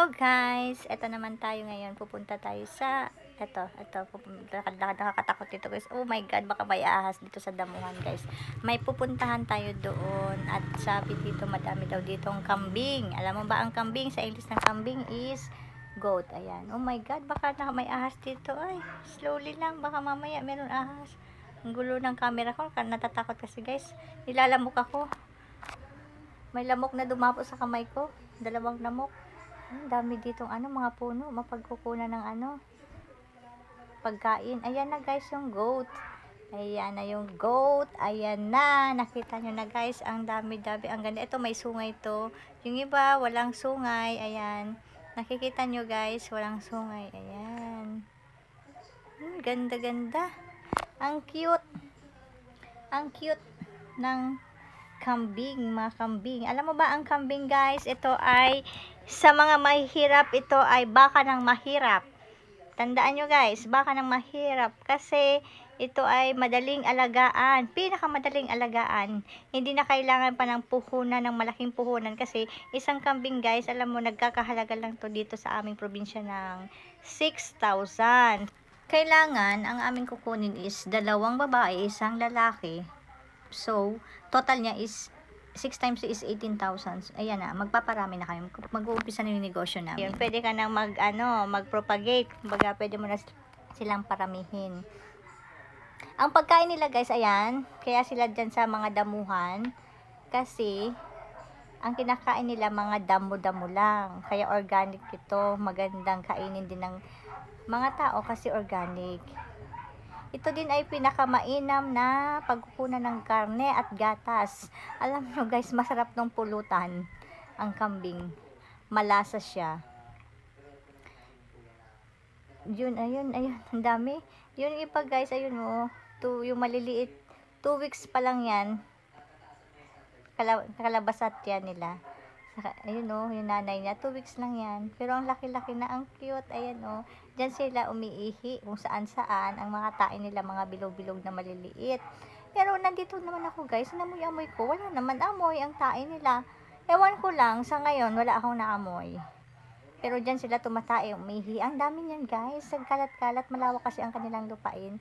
Hello guys! Ito naman tayo ngayon. Pupunta tayo sa nakakatakot dito guys. Oh my god, baka may ahas dito sa damuhan guys. May pupuntahan tayo doon at sabi dito madami daw dito ang kambing. Alam mo ba ang kambing? Sa English ng kambing is goat. Ayan. Oh my god, baka may ahas dito. Ay, slowly lang. Baka mamaya meron ahas. Ang gulo ng camera ko. Natatakot kasi guys. Nilalamok ako. May lamok na dumapo sa kamay ko. Dalawang lamok. Ang dami ditong mga puno, mapagkukunan ng pagkain. Ayan na guys yung goat. Ayan na yung goat. Ayan na. Nakita nyo na guys, ang dami-dami. Ang ganda. Ito may sungay to. Yung iba, walang sungay. Ayan. Nakikita nyo guys, walang sungay. Ayan. Ganda-ganda. Ang cute. Ang cute ng kambing, mga kambing. Alam mo ba ang kambing guys, ito ay sa mga mahirap, ito ay baka ng mahirap. Tandaan nyo guys, baka ng mahirap kasi ito ay madaling alagaan, pinakamadaling alagaan. Hindi na kailangan pa ng puhunan, ng malaking puhunan kasi isang kambing guys, alam mo nagkakahalaga lang to dito sa aming probinsya ng 6,000. Kailangan ang aming kukunin is 2 babae, 1 lalaki. So, total niya is 6 times is 18,000. Ayan na, magpaparami na kayo. Mag-uumpisa na yung negosyo namin. Yun, pwede ka nang mag-propagate. Kumbaga, pwede mo na silang paramihin. Ang pagkain nila guys, ayan. Kaya sila dyan sa mga damuhan. Kasi, ang kinakain nila mga damo-damo lang. Kaya organic ito. Magandang kainin din ng mga tao kasi organic. Ito din ay pinakamainam na pagkukunan ng karne at gatas. Alam nyo guys, masarap ng pulutan ang kambing. Malasa siya. Yun, ayun, ang dami. Yun iba guys, ayun mo. Yung maliliit, 2 weeks pa lang yan. Kalabasat yan nila. Ayun yung nanay niya, 2 weeks lang yan. Pero ang laki-laki na, ang cute. Ayan Diyan sila umiihi kung saan-saan. Ang mga tain nila, mga bilog-bilog na maliliit. Pero nandito naman ako guys, namoy-amoy ko. Wala naman amoy ang tain nila. Ewan ko lang, sa ngayon, wala akong naamoy. Pero diyan sila tumatay, umiihi. Ang dami niyan guys. Kalat-kalat, malawak kasi ang kanilang lupain.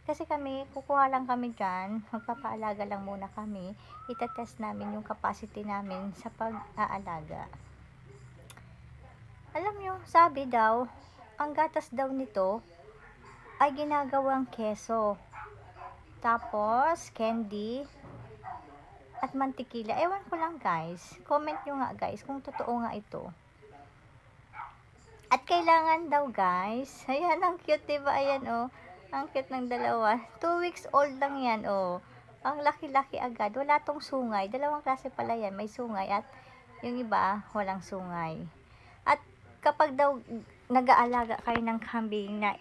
Kasi kami, kukuha lang kami dyan, magpapaalaga lang muna kami, itatest namin yung capacity namin sa pag-aalaga. Alam nyo, sabi daw, ang gatas daw nito ay ginagawang keso. Tapos, candy, at mantikila. Ewan ko lang guys, comment nyo nga guys kung totoo nga ito. At kailangan daw guys, ayan ang cute diba, ayan ang cute ng dalawa. 2 weeks old lang yan, Ang laki-laki agad. Wala tong sungay. Dalawang klase pala yan. May sungay at yung iba, walang sungay. At kapag daw nag-aalaga kayo ng kambing na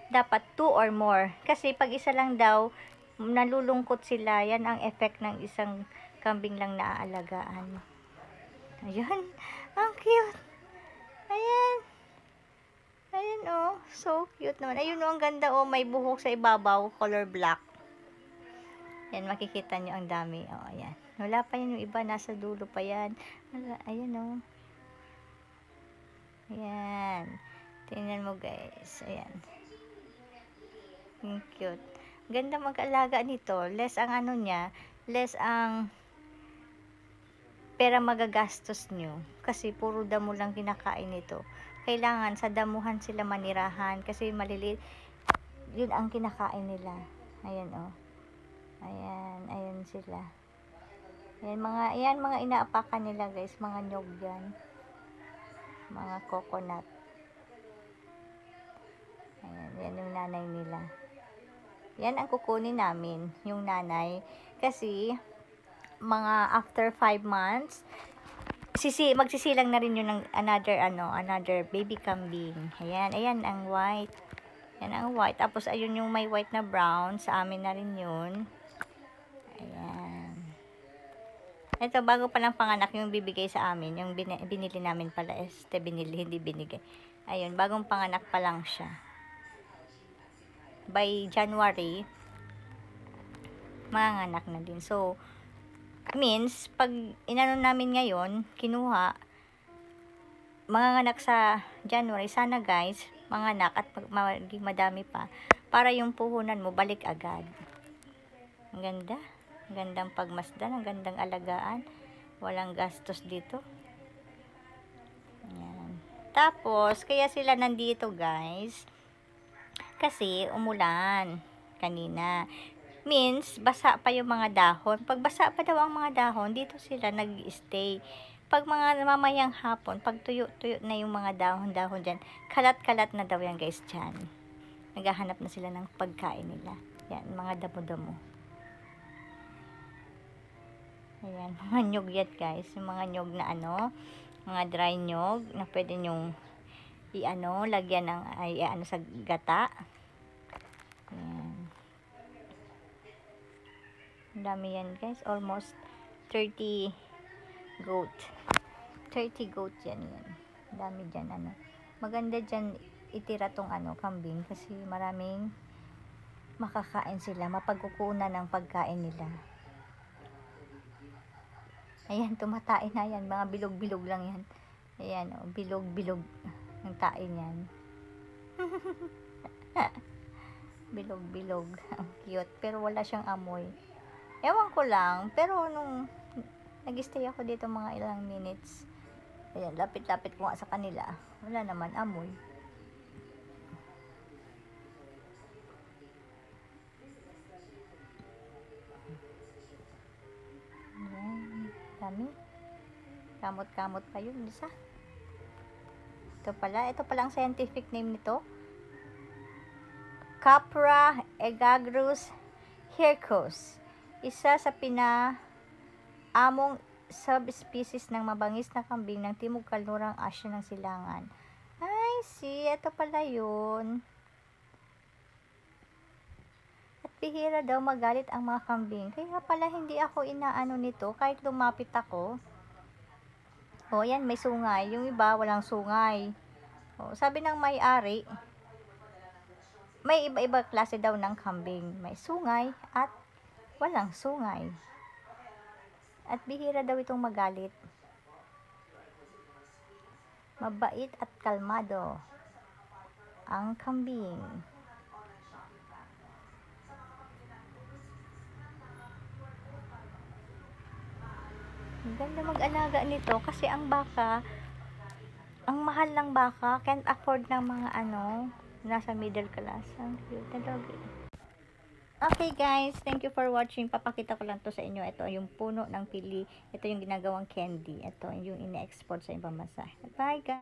dapat 2 or more. Kasi pag isa lang daw, nalulungkot sila. Yan ang effect ng isang kambing lang na aalagaan. Ayan. Ang cute. Ayan. Ayan so cute naman. Ayun ang ganda may buhok sa ibabaw, color black. Yan, makikita nyo ang dami. Ayan. Wala pa yan yung iba, nasa dulo pa yan. Ayan Ayan. Tingnan mo guys. Ayan. Ang cute. Ganda mag-alaga nito. Less ang less ang pera magagastos nyo. Kasi puro damo lang kinakain nito. Kailangan sa damuhan sila manirahan kasi maliliit. Yun ang kinakain nila. Ayan ayan sila. Ayan mga inaapakan nila guys, mga nyog yan. Mga coconut. Ayan yung nanay nila. Yan ang kukunin namin, yung nanay. Kasi mga after 5 months, magsisilang na rin yun ng another baby kambing. Ayan ang white. Yan ang white. Tapos ayun yung may white na brown, sa amin na rin yun. Ayan. Ito bago pa lang panganak yung bibigay sa amin, yung binili namin pala, hindi binigay. Ayun, bagong panganak pa lang siya. By January, manganak na din. So, means, pag inano namin ngayon, kinuha, manganganak sa January, sana guys, manganak at maging madami pa, para yung puhunan mo balik agad. Ang ganda. Ang gandang pagmasdan, ang gandang alagaan. Walang gastos dito. Ayan. Tapos, kaya sila nandito guys, kasi umulan kanina. Means, basa pa yung mga dahon. Pag basa pa daw ang mga dahon, dito sila nag-stay. Pag mga mamayang hapon, pag tuyo-tuyo na yung mga dahon-dahon dyan, kalat-kalat na daw yan guys dyan. Naghahanap na sila ng pagkain nila. Yan, mga damo-damo. Ayan, mga nyog yan guys. Yung mga nyog na mga dry nyog, na pwede nyong lagyan ng, sa gata. Ayan. Ang dami yan guys, almost 30 goat. 30 goat yan. Ang dami dyan, maganda dyan itira tong kambing, kasi maraming makakain sila, mapagkukunan ng pagkain nila. Ayan, tumatain na yan, mga bilog-bilog lang yan. Ayan, bilog-bilog ang tain yan. Bilog-bilog, ang cute, pero wala siyang amoy. Ewan ko lang, pero nung nag-stay ako dito mga ilang minutes, ayan, lapit-lapit ko nga sa kanila, wala naman amoy. Ayan, dami. Kamot-kamot pa yun, isa. Ito pala ang scientific name nito. Capra egagrus hircus. Isa sa pinaamong subspecies ng mabangis na kambing ng Timog Kanlurang Asya ng Silangan. Ay, ito pala yun. At bihira daw magalit ang mga kambing. Kaya pala hindi ako inaano nito kahit lumapit ako. O, yan, may sungay. Yung iba, walang sungay. O, sabi ng may-ari, may iba-iba klase daw ng kambing. May sungay at walang sungay. At bihira daw itong magalit. Mabait at kalmado ang kambing. Ang ganda mag-alaga nito kasi ang baka, ang mahal ng baka, can't afford ng mga nasa middle class. Ang cute na dog. Okay guys, thank you for watching. Papakita ko lang to sa inyo. Ito yung puno ng pili. Ito yung ginagawang candy. Ito yung ine-export sa ibang bansa. Bye guys.